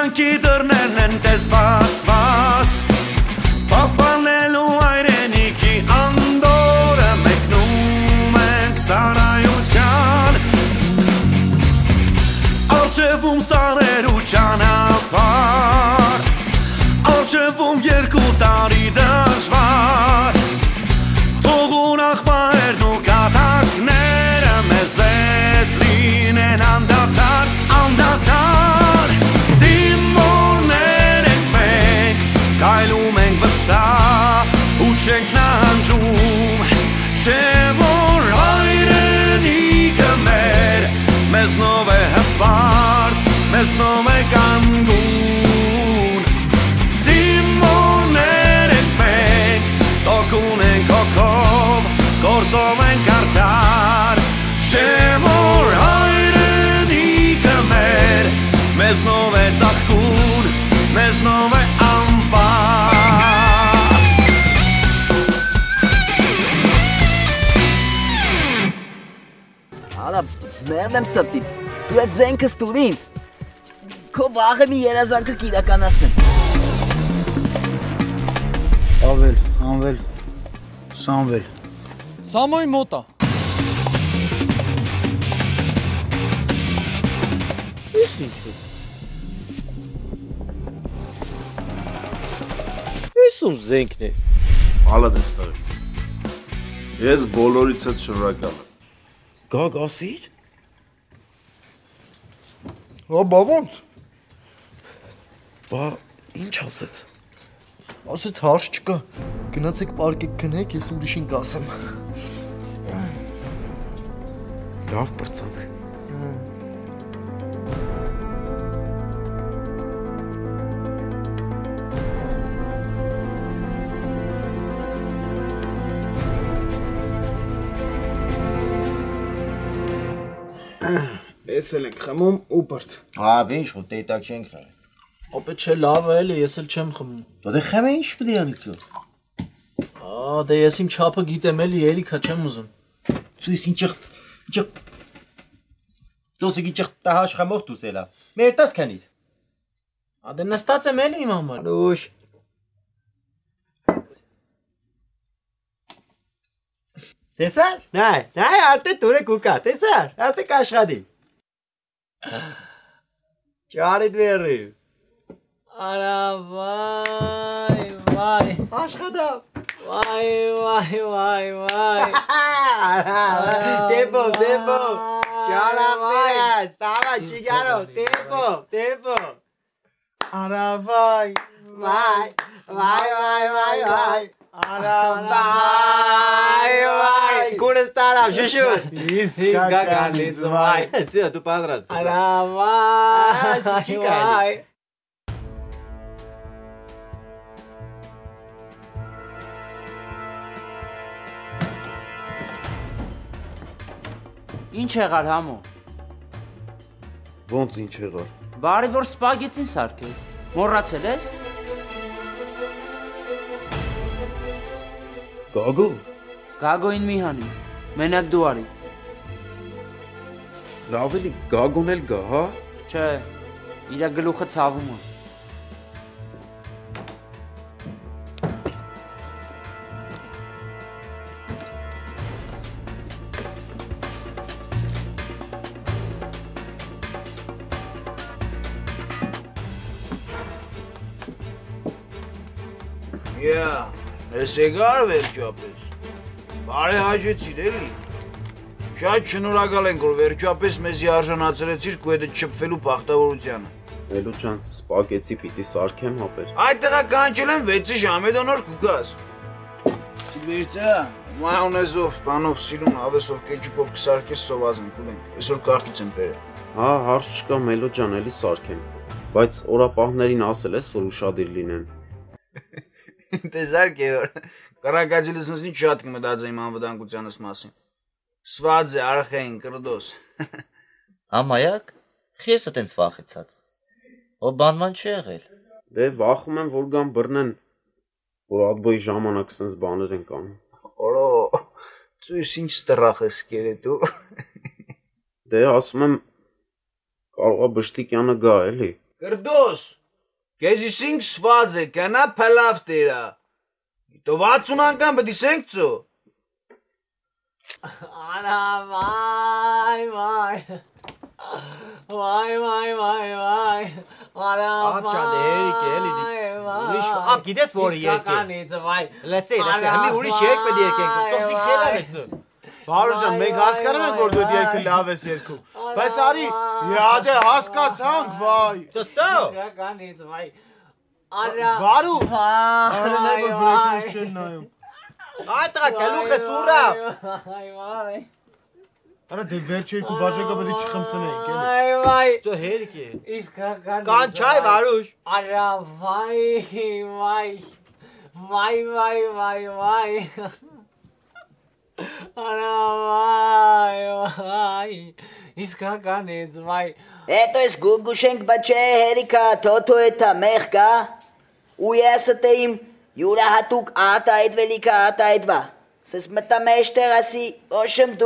Կյանքի դռներն են տեսված Պահպանելու այրենիքի անդորը մեկնում ենք սարայության Արջևում սարերու ճանապարհ Արջևում 2 տարի դժվար Թող ուրախ պահերն ու կատակները մեզ հետ լինեն անդադար, անդադար Զինվորներ ենք մենք, կայլում ենք վստահ ու չենք նահանջում Չէ որ հայրենիքը մեր, մեզնով է հպարտ, մեզնով է կանգուն Զինվորներ ենք մենք, տոկուն ենք հոգով, գործով ենք արդար Չէ որ հայրենիքը մեր, մեզնով է ծաղկուն, մեզնով է ամբար Ալա, մերն եմ ստի, դու այդ զենքս տուր ինձ Քո վաղը մի երազանքը կիրականացնեմ Ավել, Անվել, Սամվել Սամոյի մոտա Ես ինչ է Ես ում զենքն է Ալադ ես տղես Ես բոլորից հետ շնորհակալ եմ Գագ ասիր Բա ոնց Բա ինչ ասեց Ասեց հարց չկա Գնացեք պարկեք քնեք ես ուրիշին կասեմ Լավ պրծանք Ես էլ ենք խմում ու պրծ Աբի ինչ խոտ տեյտակ չենք խաղել Ապե չէ լավ է էլի, ես էլ չեմ խմում Դե խմե ինչ պիտի անիցո Դե ես իմ չափը գիտեմ էլի, երիքա չեմ ուզում Ցույց ինչ Ծոսիկի ճղ տահաշ խմող դուս էլա Մեր տաս քանից Դե նստած եմ էլի իմ համար Անուշ Տեսար, նայ արդե դուրը կուկա, տեսար, արդե կաշխատի Ճարի դվերի Արա վայ, վայ Աշխատավ Վայ Tempo, Chara Perez, estaba chillado, tempo Ara vai Ara vai Cum stara, Shushu? Isca carniț, vai Zi, tu padrasto Ara vai Ինչ եղար համո Ոնց ինչ եղար Բարի որ սպագեցին սարքես Մոռացել ես Գագո Գագոին մի հանի Մենակ դու արի Լավ էլի Գագոն էլ գա, հա Չէ Իրա գլուխը ցավում է Ես եկար վերջապես Բարի հաջեցիր էլի Շատ շնորհակալ ենք որ վերջապես մեզի արժանացրեցիր քո հետ չփվելու բախտավորությանը Մելո ջան, սպագեցի պիտի սարքեմ հապեր Այդ տղա կանչել եմ 6-ի ժամեդոնոր կուկաս Սիլվերցա մայոնեզով, բանով, սիրուն, ավեսով, կեչուպով կսարքես սոված ենք ուլենք Այսօր կախից եմ բերել Հա, հարց չկա Մելո ջան, էլի սարքեմ Բայց օրապահներին ասել ես, որ ուշադիր լինեն Տեսար Գեոր, կարակաջելիսնսնի շատ կմտածը իմ անվտանգությանս մասին Սվաձ է, արխային, կրդոս Ամայակ, խիեսը տենց վախեցած Ո բանման չի եղել Դե վախում եմ, որ գան բռնեն Որ ադբոյի ժամանակ սենց բաներ են կանում Օրո, ծույս ինչ ստրախ ես կեր է դու Դե ասում եմ, կարողա բշտիկյանը գա էլի Կրդոս, կեզի սինք սված է, կենա պելավ տերա։ Դո 60 անգամ բդի սենք ծո։ Արա, վայ։ Արա, Ափ ջան, հերիք է, էլի։ Ուրիշ, ափ գիտես որի երկ է։ Լսի, համի ուրիշ երկ պետք է երկենք, ծոցիկ խելավ է ծո։ Վարուժան, մենք հասկանում ենք, որ դու այդ երգը լավ ես երգում, բայց արի, իհադե հասկացանք, վայ։ Դոստո։ Իսկականից, վայ։ Արա, Վարու, արենայ, որ վրեքինս չեն նայում։ Այ տղա, գլուխ է սուրա։ վայ։ Արա դե վերջ երկու բաժակը պետք է չխմցնենք, էլի։ Վայ։ Ծո հերիք է։ Իսկականից։ Կան չայ վարուժ։ Արա, վայ։ Արա, վայ։ Իսկականից, վայ։ Eto es Gugushenk bache herika toto eta mechka. U yesate im Jura hatuk ata velika ata etva. Ses meta mesterasi oshem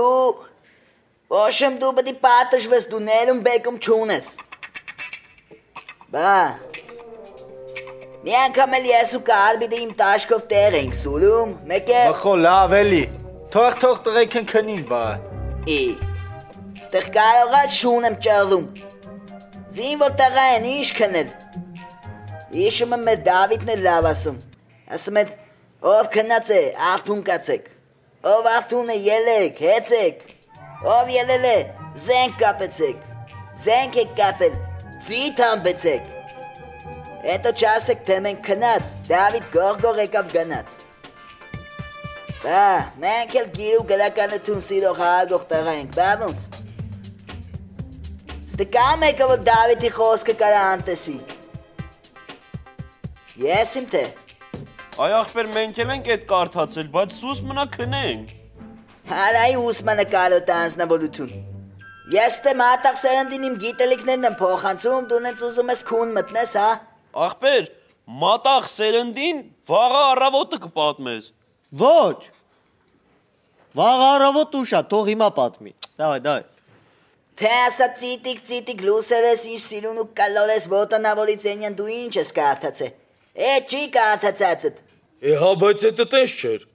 du badi patas ves du nelum bekum chunes. Ba. Mian kamel yesu kar bide im tashkov tereng sulum meke. Մխո լավ էլի։ Թող տղեքն քնին բա։ Ստեղ կարողա շունեմ ճաղում։ Զինվոր տղային ինչ քնել։ Իշումը մեր Դավիթն էր լավ ասում։ Ասում էր ով քնած է, արթուն կացեք։ Ով արթուն է ելեք, հեծեք։ Ով ելել է, զենք կապեցեք։ Զենք եք կապել, ծիթ համբեցեք։ Հետո չասեք թե մենք քնած, Դավիթ գողգող եկավ գնաց։ Բա, մենք էլ գիրու գրականություն սիրող հաղող տղա ենք, բա ոնց։ Ստկամ եկը, որ Դավիթի խոսքը կարա անտեսի։ Ես իմ թե։ Այ ախպեր մենք էլ ենք այդ կարդացել, բայց սուս մնա քնենք։ Հարայի ուսմանը կարոտ անձնավորություն։ Ես թե մատաղ սերնդին իմ գիտելիքներն եմ փոխանցում, դու նենց ուզում ես քուն մտնես, հա։ Ախպեր, մատաղ սերնդին վաղը առավոտը կպատմես։ Ոչ։ Վաղ առավոտ ուշա, թող հիմա պատմի։ Դայ։ Թե ասա ծիտիկ լուսեր ես ինչ սիրուն ու կալոր ես ոտանավորից ենյան դու ինչ ես կարդացե։ Չի կարդացածդ։ Հա, բայց էտը տես չէր։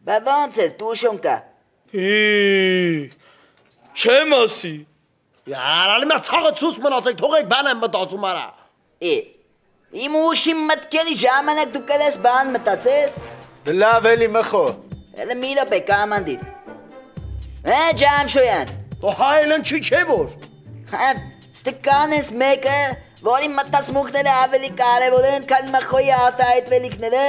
Բա ոնց էր, տուշոն կա։ Չեմ ասի։ Արալի մա ցաղը ցուս մնացեք, թողեք բան եմ մտածում արա։ Իմ ուշի մտքերի ժամանակ դու կրես բան մտածես։ Լավ էլի մխո։ Էլը մի լոպ է կամանդիր։ Ջամշոյան։ Դու հայլն չի չէ որ։ Ստկան ես մեկը, որի մտածմունքները ավելի կարևոր են, քան մխոյի արտահայտվելիքները։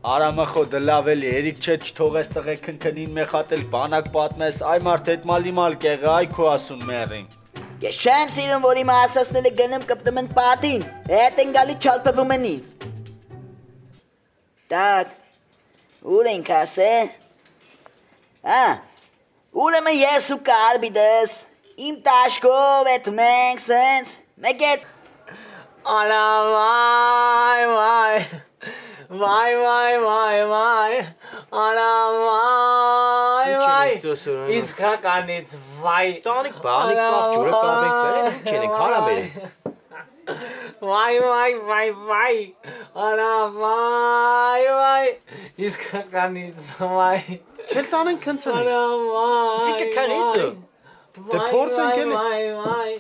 Արա մխո դե լավ էլի, երիկ չէ չթողես տղեքն քնին մեխատել բանակ պատմես, այ մարդ հետ մալ կեղը, այ քո ասուն մերին։ Ես չեմ սիրում, որ իմ ասասները գնում կպտում են պատին, հետ են գալի չալպվում են ինձ։ Так, ուր ենք ասե։ Ուրեմն ես ու կարբիդես, իմ տաշկով էտ մենք սենց, մեկ էտ։ Արա, վայ, արա, վայ, իսկականից, վայ։ Տանիկ բանիկ բաղ ջուրը կաբենք վերեն, ու չեն ենք հարամ երենց։ Վայ, արա, վայ, իսկականից, վայ։ Չել տանենք քնցնենք։ Արա, վայ, Սիկը քանիցը։ Դե փորձենք էլի։ վայ,